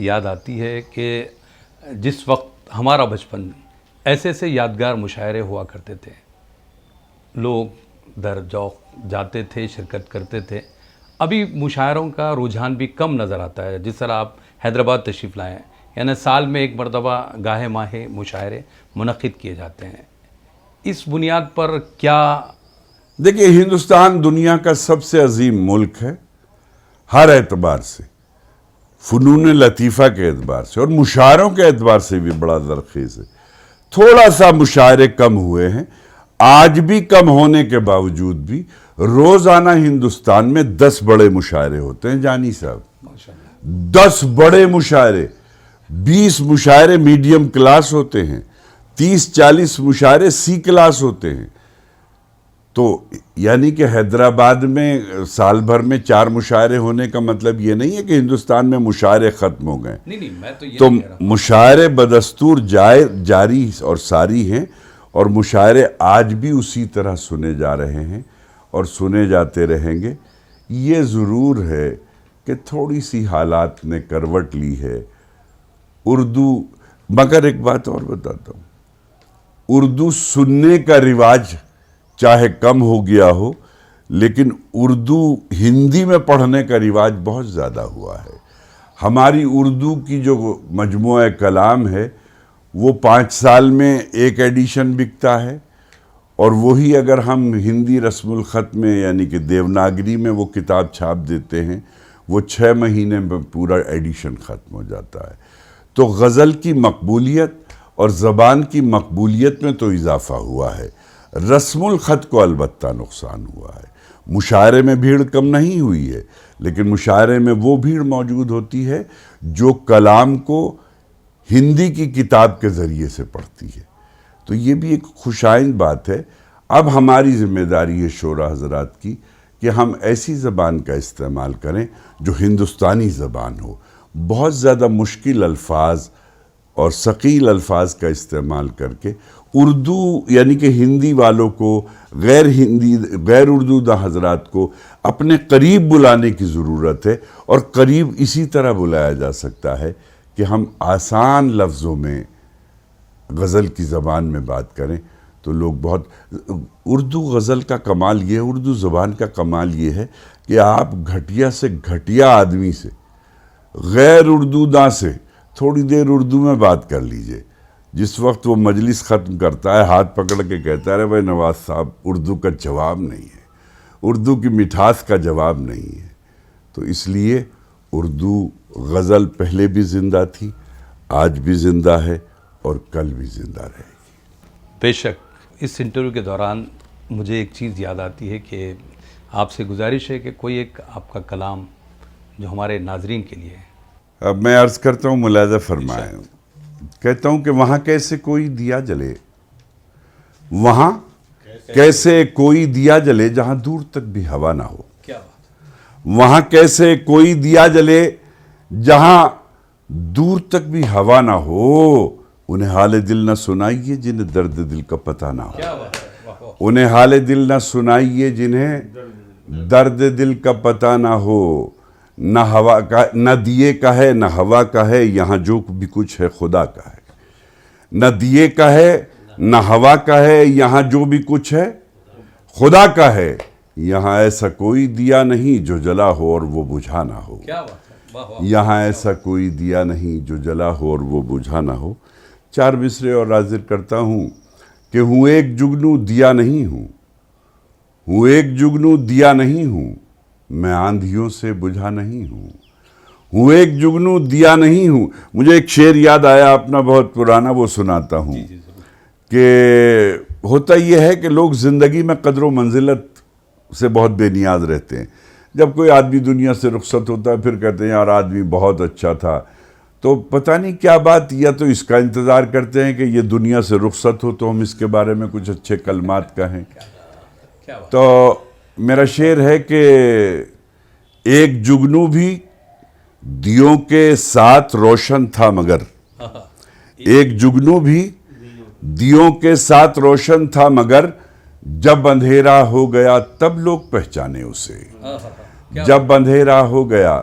یاد آتی ہے کہ جس وقت ہمارا بچپن ایسے ایسے یادگار مشاعرے ہوا کرتے تھے، لوگ در ذوق جاتے تھے، شرکت کرتے تھے. ابھی مشاعروں کا رجحان بھی کم نظر آتا ہے. جس طرح آپ حیدرآباد تشریف لائے ہیں، یعنی سال میں ایک مرتبہ گاہے ماہے مشاعرے منعقد کیے جاتے ہیں. اس بنیاد پر کیا؟ دیکھیے، ہندوستان دنیا کا سب سے عظیم ملک ہے ہر اعتبار سے، فنون لطیفہ کے اعتبار سے اور مشاعروں کے اعتبار سے بھی بڑا زرخیز ہے. تھوڑا سا مشاعرے کم ہوئے ہیں. آج بھی کم ہونے کے باوجود بھی روزانہ ہندوستان میں 10 بڑے مشاعرے ہوتے ہیں جانی صاحب. 10 بڑے مشاعرے، 20 مشاعرے میڈیم کلاس ہوتے ہیں، 30-40 مشاعرے سی کلاس ہوتے ہیں. تو یعنی کہ حیدرآباد میں سال بھر میں 4 مشاعرے ہونے کا مطلب یہ نہیں ہے کہ ہندوستان میں مشاعرے ختم ہو گئے. نہیں میں تو یہ تو نہیں کہہ رہا. مشاعرے بدستور جاری اور ساری ہیں، اور مشاعرے آج بھی اسی طرح سنے جا رہے ہیں اور سنے جاتے رہیں گے. یہ ضرور ہے کہ تھوڑی سی حالات نے کروٹ لی ہے اردو. مگر ایک بات اور بتاتا ہوں، اردو سننے کا رواج چاہے کم ہو گیا ہو، لیکن اردو ہندی میں پڑھنے کا رواج بہت زیادہ ہوا ہے. ہماری اردو کی جو مجموعہ کلام ہے وہ 5 سال میں ایک ایڈیشن بکتا ہے، اور وہی اگر ہم ہندی رسم الخط میں یعنی کہ دیوناگری میں وہ کتاب چھاپ دیتے ہیں، وہ 6 مہینے میں پورا ایڈیشن ختم ہو جاتا ہے. تو غزل کی مقبولیت اور زبان کی مقبولیت میں تو اضافہ ہوا ہے، رسم الخط کو البتہ نقصان ہوا ہے. مشاعرے میں بھیڑ کم نہیں ہوئی ہے، لیکن مشاعرے میں وہ بھیڑ موجود ہوتی ہے جو کلام کو ہندی کی کتاب کے ذریعے سے پڑھتی ہے. تو یہ بھی ایک خوشائند بات ہے. اب ہماری ذمہ داری ہے شعراء حضرات کی کہ ہم ایسی زبان کا استعمال کریں جو ہندوستانی زبان ہو. بہت زیادہ مشکل الفاظ اور ثقیل الفاظ کا استعمال کر کے اردو یعنی کہ ہندی والوں کو، غیر اردو داں حضرات کو اپنے قریب بلانے کی ضرورت ہے. اور قریب اسی طرح بلایا جا سکتا ہے کہ ہم آسان لفظوں میں غزل کی زبان میں بات کریں تو لوگ بہت. اردو غزل کا کمال یہ ہے، اردو زبان کا کمال یہ ہے کہ آپ گھٹیا سے گھٹیا آدمی سے، غیر اردو داں سے تھوڑی دیر اردو میں بات کر لیجئے. جس وقت وہ مجلس ختم کرتا ہے ہاتھ پکڑ کے کہتا ہے بھائی نواز صاحب اردو کا جواب نہیں ہے، اردو کی مٹھاس کا جواب نہیں ہے. تو اس لیے اردو غزل پہلے بھی زندہ تھی، آج بھی زندہ ہے اور کل بھی زندہ رہے گی. بے شک. اس انٹرویو کے دوران مجھے ایک چیز یاد آتی ہے کہ آپ سے گزارش ہے کہ کوئی ایک آپ کا کلام جو ہمارے ناظرین کے لیے ہے. اب میں عرض کرتا ہوں، ملاحظہ فرمائیں. کہتا ہوں کہ وہاں کیسے کوئی دیا جلے، وہاں کیسے کوئی دیا جلے جہاں دور تک بھی ہوا نہ ہو. کیا بات. وہاں کیسے کوئی دیا جلے جہاں دور تک بھی ہوا نہ ہو. انہیں حال دل نہ سنائیے جنہیں درد دل کا پتہ نہ ہو. کیا بات ہے. انہیں حال دل نہ سنائیے جنہیں درد دل کا پتہ نہ ہو. نہ ہوا کا، نہ دیے کا ہے نہ ہوا کا ہے، یہاں جو بھی کچھ ہے خدا کا ہے. نہ دیے کا ہے نہ ہوا کا ہے، یہاں جو بھی کچھ ہے خدا کا ہے. یہاں ایسا کوئی دیا نہیں جو جلا ہو اور وہ بجھا نہ ہو. کیا بات ہے. یہاں ایسا کوئی دیا نہیں جو جلا ہو اور وہ بجھا نہ ہو. 4 مصرے اور حاضر کرتا ہوں کہ ہوں ایک جگنو دیا نہیں ہوں، ہوں ایک جگنو دیا نہیں ہوں، میں آندھیوں سے بجھا نہیں ہوں. ہوں ایک جگنو دیا نہیں ہوں. مجھے ایک شعر یاد آیا اپنا بہت پرانا، وہ سناتا ہوں. کہ ہوتا یہ ہے کہ لوگ زندگی میں قدر و منزلت سے بہت بے نیاز رہتے ہیں. جب کوئی آدمی دنیا سے رخصت ہوتا ہے پھر کہتے ہیں یار آدمی بہت اچھا تھا. تو پتہ نہیں کیا بات، یا تو اس کا انتظار کرتے ہیں کہ یہ دنیا سے رخصت ہو تو ہم اس کے بارے میں کچھ اچھے کلمات کہیں. تو میرا شعر ہے کہ ایک جگنو بھی دیوں کے ساتھ روشن تھا مگر، ایک جگنو بھی دیوں کے ساتھ روشن تھا مگر، جب اندھیرا ہو گیا تب لوگ پہچانے اسے. جب اندھیرا ہو گیا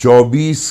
24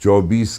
24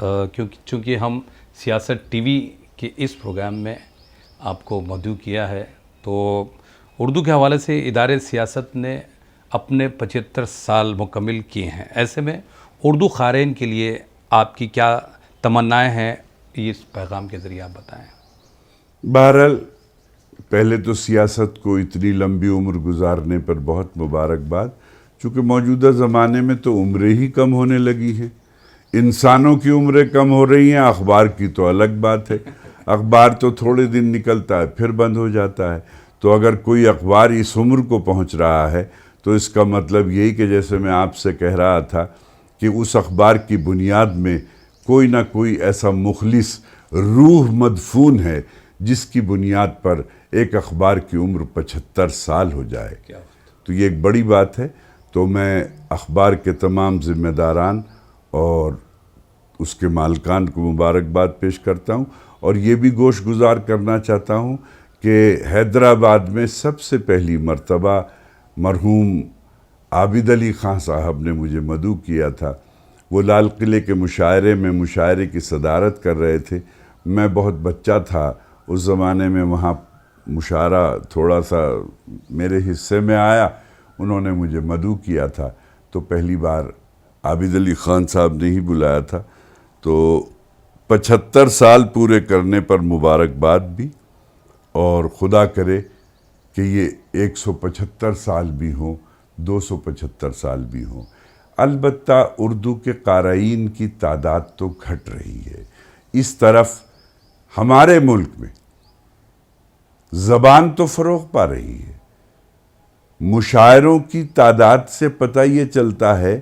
چونکہ ہم سیاست ٹی وی کے اس پروگرام میں آپ کو مدعو کیا ہے، تو اردو کے حوالے سے ادارے سیاست نے اپنے 75 سال مکمل کیے ہیں، ایسے میں اردو قارئین کے لیے آپ کی کیا تمنائیں ہیں، اس پیغام کے ذریعے آپ بتائیں۔ بہرحال پہلے تو سیاست کو اتنی لمبی عمر گزارنے پر بہت مبارکباد، چونکہ موجودہ زمانے میں تو عمریں ہی کم ہونے لگی ہیں، انسانوں کی عمریں کم ہو رہی ہیں، اخبار کی تو الگ بات ہے، اخبار تو تھوڑے دن نکلتا ہے پھر بند ہو جاتا ہے، تو اگر کوئی اخبار اس عمر کو پہنچ رہا ہے تو اس کا مطلب یہی کہ جیسے میں آپ سے کہہ رہا تھا کہ اس اخبار کی بنیاد میں کوئی نہ کوئی ایسا مخلص روح مدفون ہے جس کی بنیاد پر ایک اخبار کی عمر 75 سال ہو جائے، تو یہ ایک بڑی بات ہے۔ تو میں اخبار کے تمام ذمہ داران اور اس کے مالکان کو مبارکباد پیش کرتا ہوں، اور یہ بھی گوش گزار کرنا چاہتا ہوں کہ حیدرآباد میں سب سے پہلی مرتبہ مرحوم عابد علی خان صاحب نے مجھے مدعو کیا تھا، وہ لال قلعے کے مشاعرے میں مشاعرے کی صدارت کر رہے تھے، میں بہت بچہ تھا اس زمانے میں، وہاں مشاعرہ تھوڑا سا میرے حصے میں آیا، انہوں نے مجھے مدعو کیا تھا، تو پہلی بار عابد علی خان صاحب نے ہی بلایا تھا، تو 75 سال پورے کرنے پر مبارکباد بھی، اور خدا کرے کہ یہ 175 سال بھی ہوں، 275 سال بھی ہوں۔ البتہ اردو کے قارئین کی تعداد تو گھٹ رہی ہے، اس طرف ہمارے ملک میں زبان تو فروغ پا رہی ہے، مشاعروں کی تعداد سے پتہ یہ چلتا ہے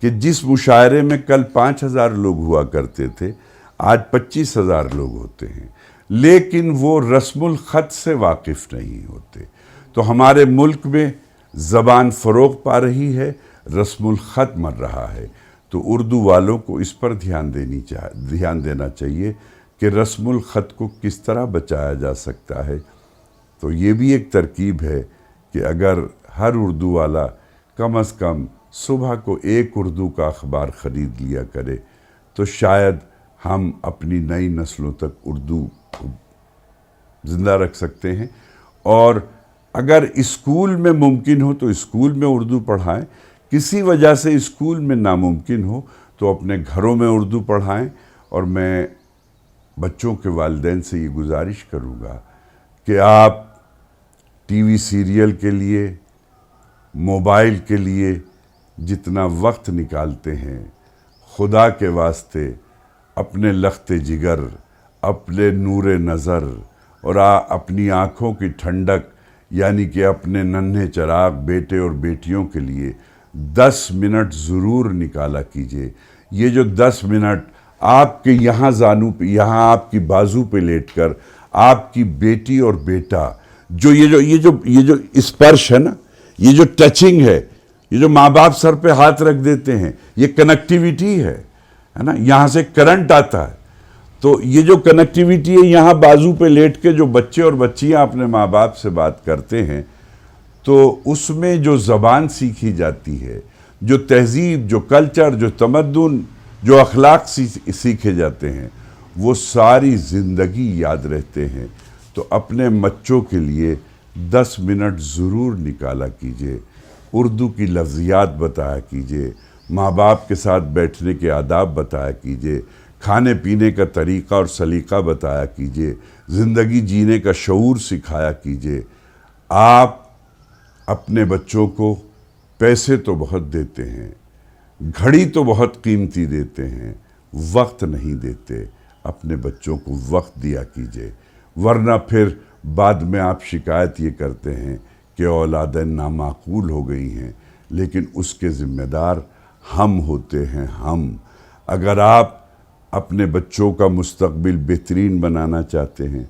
کہ جس مشاعرے میں کل 5000 لوگ ہوا کرتے تھے آج 25,000 لوگ ہوتے ہیں، لیکن وہ رسم الخط سے واقف نہیں ہوتے، تو ہمارے ملک میں زبان فروغ پا رہی ہے، رسم الخط مر رہا ہے، تو اردو والوں کو اس پر دھیان دینا چاہیے کہ رسم الخط کو کس طرح بچایا جا سکتا ہے۔ تو یہ بھی ایک ترکیب ہے کہ اگر ہر اردو والا کم از کم صبح کو ایک اردو کا اخبار خرید لیا کرے تو شاید ہم اپنی نئی نسلوں تک اردو کو زندہ رکھ سکتے ہیں، اور اگر اسکول میں ممکن ہو تو اسکول میں اردو پڑھائیں، کسی وجہ سے اسکول میں ناممکن ہو تو اپنے گھروں میں اردو پڑھائیں، اور میں بچوں کے والدین سے یہ گزارش کروں گا کہ آپ ٹی وی سیریل کے لیے، موبائل کے لیے جتنا وقت نکالتے ہیں، خدا کے واسطے اپنے لخت جگر، اپنے نور نظر اور اپنی آنکھوں کی ٹھنڈک یعنی کہ اپنے ننھے چراغ بیٹے اور بیٹیوں کے لیے 10 منٹ ضرور نکالا کیجئے۔ یہ جو 10 منٹ آپ کے یہاں زانو پہ، یہاں آپ کی بازو پہ لیٹ کر آپ کی بیٹی اور بیٹا یہ جو اسپرش ہے نا، یہ جو ٹچنگ ہے، یہ جو ماں باپ سر پہ ہاتھ رکھ دیتے ہیں، یہ کنیکٹیویٹی ہے نا، یہاں سے کرنٹ آتا ہے، تو یہ جو کنیکٹیویٹی ہے یہاں بازو پہ لیٹ کے جو بچے اور بچیاں اپنے ماں باپ سے بات کرتے ہیں، تو اس میں جو زبان سیکھی جاتی ہے، جو تہذیب، جو کلچر، جو تمدن، جو اخلاق سیکھے جاتے ہیں، وہ ساری زندگی یاد رہتے ہیں۔ تو اپنے بچوں کے لیے 10 منٹ ضرور نکالا کیجئے، اردو کی لفظیات بتایا کیجئے، ماں باپ کے ساتھ بیٹھنے کے آداب بتایا کیجئے، کھانے پینے کا طریقہ اور سلیقہ بتایا کیجئے، زندگی جینے کا شعور سکھایا کیجئے۔ آپ اپنے بچوں کو پیسے تو بہت دیتے ہیں، گھڑی تو بہت قیمتی دیتے ہیں، وقت نہیں دیتے، اپنے بچوں کو وقت دیا کیجئے، ورنہ پھر بعد میں آپ شکایت یہ کرتے ہیں کہ اولادیں نامعقول ہو گئی ہیں، لیکن اس کے ذمہ دار ہم ہوتے ہیں۔ ہم اگر آپ اپنے بچوں کا مستقبل بہترین بنانا چاہتے ہیں،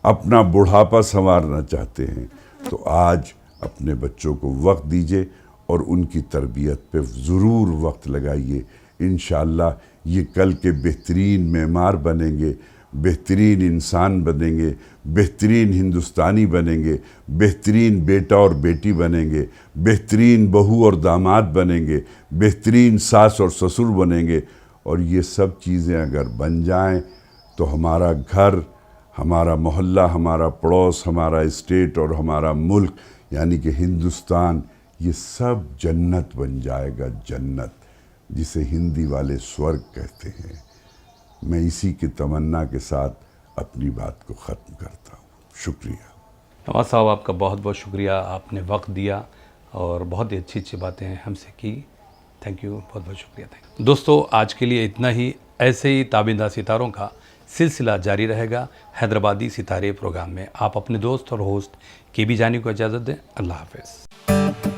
اپنا بڑھاپا سنوارنا چاہتے ہیں، تو آج اپنے بچوں کو وقت دیجئے اور ان کی تربیت پہ ضرور وقت لگائیے۔ انشاءاللہ یہ کل کے بہترین معمار بنیں گے، بہترین انسان بنیں گے، بہترین ہندوستانی بنیں گے، بہترین بیٹا اور بیٹی بنیں گے، بہترین بہو اور داماد بنیں گے، بہترین ساس اور سسر بنیں گے، اور یہ سب چیزیں اگر بن جائیں تو ہمارا گھر، ہمارا محلہ، ہمارا پڑوس، ہمارا اسٹیٹ اور ہمارا ملک یعنی کہ ہندوستان، یہ سب جنت بن جائے گا، جنت جسے ہندی والے سورگ کہتے ہیں۔ میں اسی کی تمنا کے ساتھ اپنی بات کو ختم کرتا ہوں۔ شکریہ۔ نواز صاحب آپ کا بہت بہت شکریہ، آپ نے وقت دیا اور بہت ہی اچھی اچھی باتیں ہم سے کی۔ تھینک یو، بہت بہت شکریہ۔ دوستو آج کے لیے اتنا ہی۔ ایسے ہی تابندہ ستاروں کا سلسلہ جاری رہے گا حیدرآبادی ستارے پروگرام میں۔ آپ اپنے دوست اور ہوسٹ KB جانی کو اجازت دیں۔ اللہ حافظ۔